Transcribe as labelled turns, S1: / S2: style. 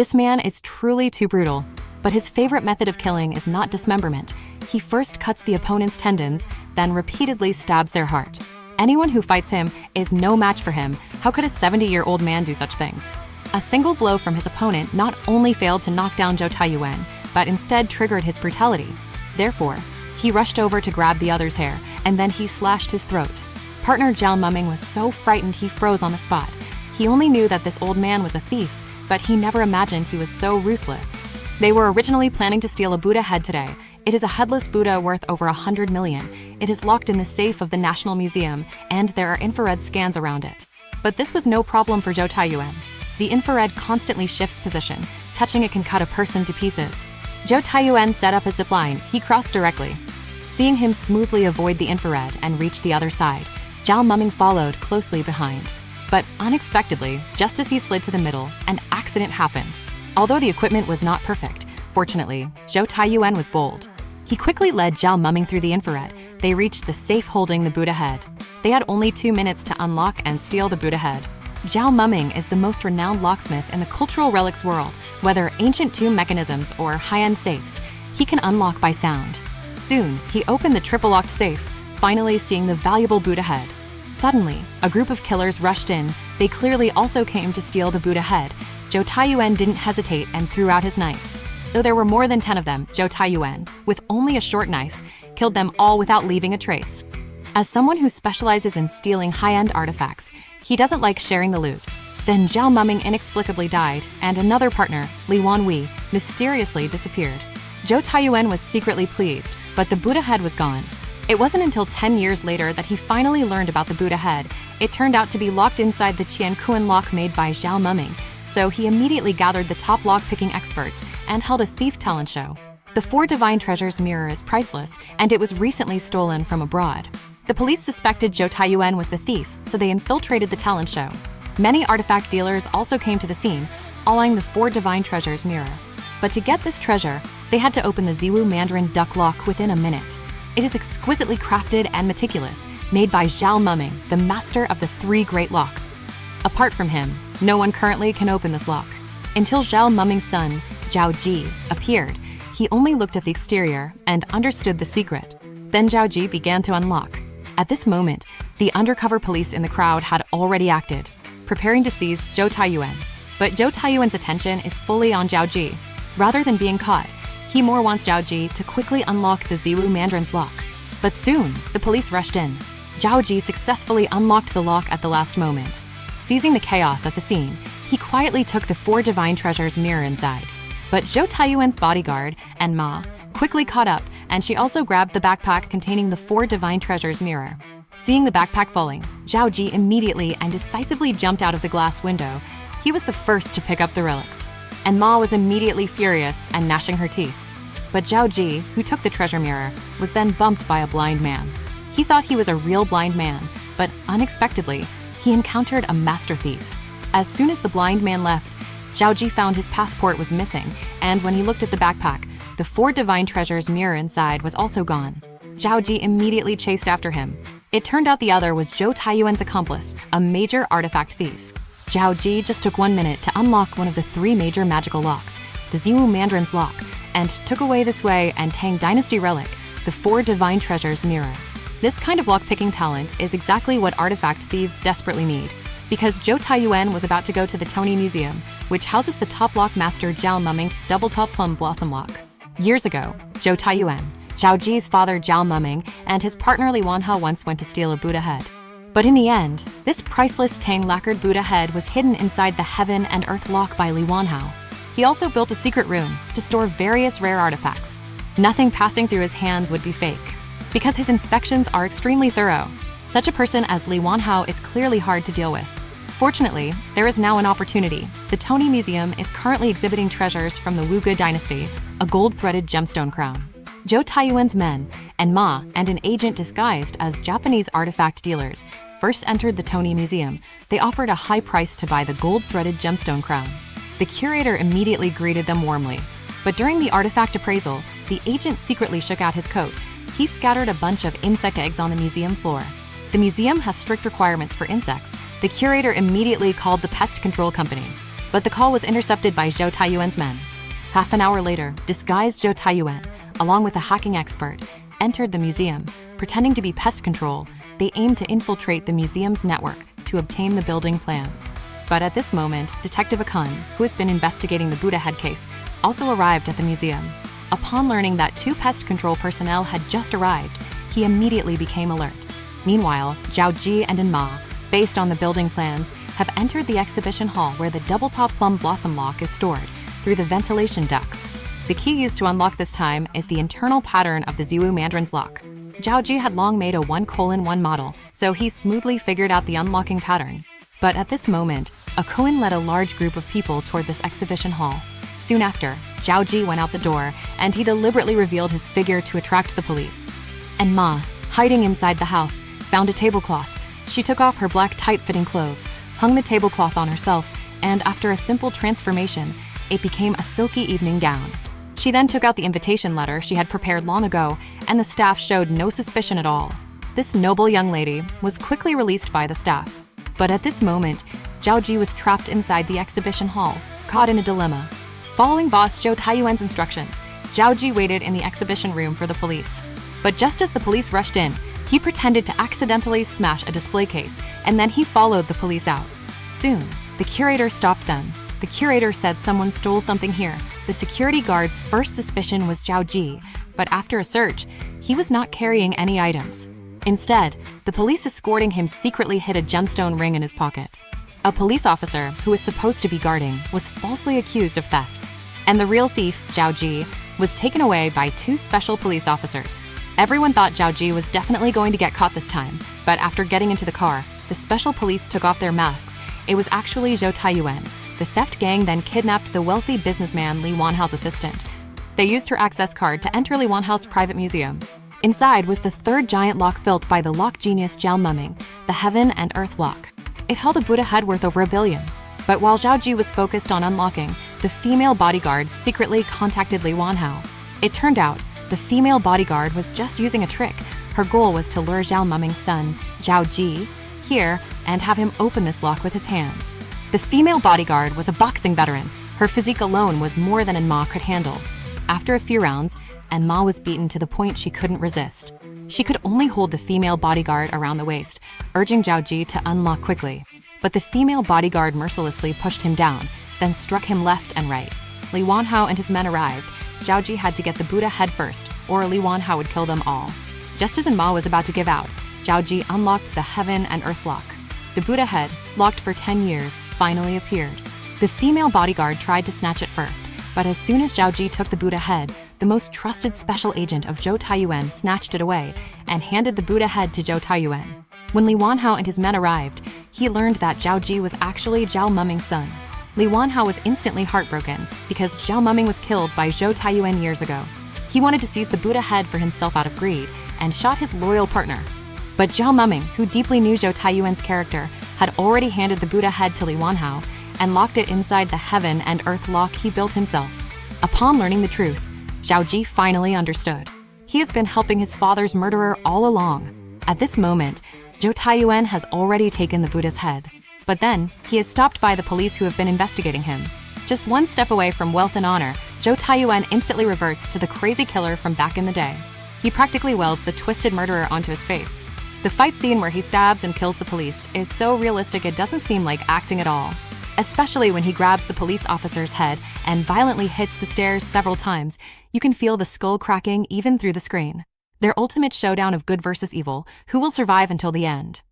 S1: This man is truly too brutal, but his favorite method of killing is not dismemberment. He first cuts the opponent's tendons, then repeatedly stabs their heart. Anyone who fights him is no match for him. How could a 70-year-old man do such things? A single blow from his opponent not only failed to knock down Zhao Taiyuan, but instead triggered his brutality. Therefore, he rushed over to grab the other's hair, and then he slashed his throat. Partner Zhao Muming was so frightened he froze on the spot. He only knew that this old man was a thief, but he never imagined he was so ruthless. They were originally planning to steal a Buddha head today. It is a headless Buddha worth over 100 million. It is locked in the safe of the National Museum, and there are infrared scans around it. But this was no problem for Zhao Taiyuan. The infrared constantly shifts position. Touching it can cut a person to pieces. Zhao Taiyuan set up a zipline. He crossed directly. Seeing him smoothly avoid the infrared and reach the other side, Zhao Muming followed closely behind. But unexpectedly, just as he slid to the middle, an accident happened. Although the equipment was not perfect, fortunately, Zhao Taiyuan was bold. He quickly led Zhao Muming through the infrared. They reached the safe holding the Buddha head. They had only 2 minutes to unlock and steal the Buddha head. Zhao Muming is the most renowned locksmith in the cultural relics world. Whether ancient tomb mechanisms or high-end safes, he can unlock by sound. Soon, he opened the triple-locked safe, finally seeing the valuable Buddha head. Suddenly, a group of killers rushed in. They clearly also came to steal the Buddha head. Zhao Taiyuan didn't hesitate and threw out his knife. Though there were more than 10 of them, Zhao Taiyuan, with only a short knife, killed them all without leaving a trace. As someone who specializes in stealing high-end artifacts, he doesn't like sharing the loot. Then Zhao Muming inexplicably died, and another partner, Li Wanhui, mysteriously disappeared. Zhao Taiyuan was secretly pleased, but the Buddha head was gone. It wasn't until 10 years later that he finally learned about the Buddha head. It turned out to be locked inside the Qiankuan lock made by Zhao Muming, so he immediately gathered the top lock-picking experts and held a thief talent show. The 4 Divine Treasures mirror is priceless, and it was recently stolen from abroad. The police suspected Zhao Taiyuan was the thief, so they infiltrated the talent show. Many artifact dealers also came to the scene, eyeing the 4 Divine Treasures mirror. But to get this treasure, they had to open the Ziwu Mandarin duck lock within a minute. It is exquisitely crafted and meticulous, made by Zhao Muming, the master of the 3 great locks. Apart from him, no one currently can open this lock. Until Zhao Muming's son, Zhao Ji, appeared, he only looked at the exterior and understood the secret. Then Zhao Ji began to unlock. At this moment, the undercover police in the crowd had already acted, preparing to seize Zhao Taiyuan. But Zhao Taiyuan's attention is fully on Zhao Ji. Rather than being caught, he more wants Zhao Ji to quickly unlock the Ziwu Mandarin's lock. But soon, the police rushed in. Zhao Ji successfully unlocked the lock at the last moment. Seizing the chaos at the scene, he quietly took the 4 Divine Treasures mirror inside. But Zhao Taiyuan's bodyguard, and Ma, quickly caught up, and she also grabbed the backpack containing the 4 Divine Treasures mirror. Seeing the backpack falling, Zhao Ji immediately and decisively jumped out of the glass window. He was the first to pick up the relics. And Ma was immediately furious and gnashing her teeth. But Zhao Ji, who took the treasure mirror, was then bumped by a blind man. He thought he was a real blind man, but unexpectedly, he encountered a master thief. As soon as the blind man left, Zhao Ji found his passport was missing, and when he looked at the backpack, the 4 Divine Treasures mirror inside was also gone. Zhao Ji immediately chased after him. It turned out the other was Zhao Taiyuan's accomplice, a major artifact thief. Zhao Ji just took 1 minute to unlock one of the 3 major magical locks, the Ziwu Mandarin's lock, and took away this way and Tang Dynasty relic, the 4 Divine Treasures mirror. This kind of lock-picking talent is exactly what artifact thieves desperately need, because Zhao Taiyuan was about to go to the Tony Museum, which houses the top lock master Zhao Muming's double-top plum blossom lock. Years ago, Zhao Taiyuan, Zhao Ji's father Zhao Muming, and his partner Li Wanhao once went to steal a Buddha head. But in the end, this priceless tang-lacquered Buddha head was hidden inside the Heaven and Earth lock by Li Wanhao. He also built a secret room to store various rare artifacts. Nothing passing through his hands would be fake, because his inspections are extremely thorough. Such a person as Li Wanhao is clearly hard to deal with. Fortunately, there is now an opportunity. The Tony Museum is currently exhibiting treasures from the Wuge dynasty, a gold-threaded gemstone crown. Zhao Taiyuan's men, and Ma, and an agent disguised as Japanese artifact dealers, first entered the Tony Museum. They offered a high price to buy the gold-threaded gemstone crown. The curator immediately greeted them warmly. But during the artifact appraisal, the agent secretly shook out his coat. He scattered a bunch of insect eggs on the museum floor. The museum has strict requirements for insects. The curator immediately called the pest control company. but the call was intercepted by Zhou Taiyuan's men. Half an hour later, disguised Zhou Taiyuan, along with a hacking expert, entered the museum. Pretending to be pest control, they aimed to infiltrate the museum's network to obtain the building plans. But at this moment, Detective Akun, who has been investigating the Buddha head case, also arrived at the museum. Upon learning that 2 pest control personnel had just arrived, he immediately became alert. Meanwhile, Zhao Ji and Ma, based on the building plans, have entered the exhibition hall where the double-top plum blossom lock is stored through the ventilation ducts. The key used to unlock this time is the internal pattern of the Ziwu Mandarin's lock. Zhao Ji had long made a 1:1 model, so he smoothly figured out the unlocking pattern. But at this moment, Akun led a large group of people toward this exhibition hall. Soon after, Zhao Ji went out the door, and he deliberately revealed his figure to attract the police. And Ma, hiding inside the house, found a tablecloth. She took off her black tight-fitting clothes, hung the tablecloth on herself, and after a simple transformation, it became a silky evening gown. She then took out the invitation letter she had prepared long ago, and the staff showed no suspicion at all. This noble young lady was quickly released by the staff. But at this moment, Zhao Ji was trapped inside the exhibition hall, caught in a dilemma. Following boss Zhou Taiyuan's instructions, Zhao Ji waited in the exhibition room for the police. But just as the police rushed in, he pretended to accidentally smash a display case, and then he followed the police out. Soon, the curator stopped them. The curator said someone stole something here. The security guard's first suspicion was Zhao Ji, but after a search, he was not carrying any items. Instead, the police escorting him secretly hid a gemstone ring in his pocket. A police officer, who was supposed to be guarding, was falsely accused of theft. And the real thief, Zhao Ji, was taken away by 2 special police officers. Everyone thought Zhao Ji was definitely going to get caught this time, but after getting into the car, the special police took off their masks. It was actually Zhou Taiyuan. The theft gang then kidnapped the wealthy businessman Li Wanhao's assistant. They used her access card to enter Li Wanhao's private museum. Inside was the 3rd giant lock built by the lock genius Zhao Muming, the Heaven and Earth lock. It held a Buddha head worth over $1 billion. But while Zhao Ji was focused on unlocking, the female bodyguard secretly contacted Li Wanhao. It turned out, the female bodyguard was just using a trick. Her goal was to lure Zhao Muming's son, Zhao Ji, here and have him open this lock with his hands. The female bodyguard was a boxing veteran. Her physique alone was more than Ma could handle. After a few rounds, Ma was beaten to the point she couldn't resist. She could only hold the female bodyguard around the waist, urging Zhao Ji to unlock quickly. But the female bodyguard mercilessly pushed him down, then struck him left and right. Li Wanhao and his men arrived. Zhao Ji had to get the Buddha head first, or Li Wanhao would kill them all. Just as Ma was about to give out, Zhao Ji unlocked the Heaven and Earth lock. The Buddha head, locked for 10 years, finally appeared. The female bodyguard tried to snatch it first, but as soon as Zhao Ji took the Buddha head, the most trusted special agent of Zhou Taiyuan snatched it away and handed the Buddha head to Zhou Taiyuan. When Li Wanhao and his men arrived, he learned that Zhao Ji was actually Zhao Muming's son. Li Wanhao was instantly heartbroken because Zhao Muming was killed by Zhou Taiyuan years ago. He wanted to seize the Buddha head for himself out of greed and shot his loyal partner. But Zhao Muming, who deeply knew Zhou Taiyuan's character, had already handed the Buddha head to Li Wanhao and locked it inside the Heaven and Earth lock he built himself. Upon learning the truth, Zhao Ji finally understood. He has been helping his father's murderer all along. At this moment, Zhou Taiyuan has already taken the Buddha's head. But then, he is stopped by the police who have been investigating him. Just one step away from wealth and honor, Zhou Taiyuan instantly reverts to the crazy killer from back in the day. He practically welds the twisted murderer onto his face. The fight scene where he stabs and kills the police is so realistic it doesn't seem like acting at all. Especially when he grabs the police officer's head and violently hits the stairs several times, you can feel the skull cracking even through the screen. Their ultimate showdown of good versus evil, who will survive until the end.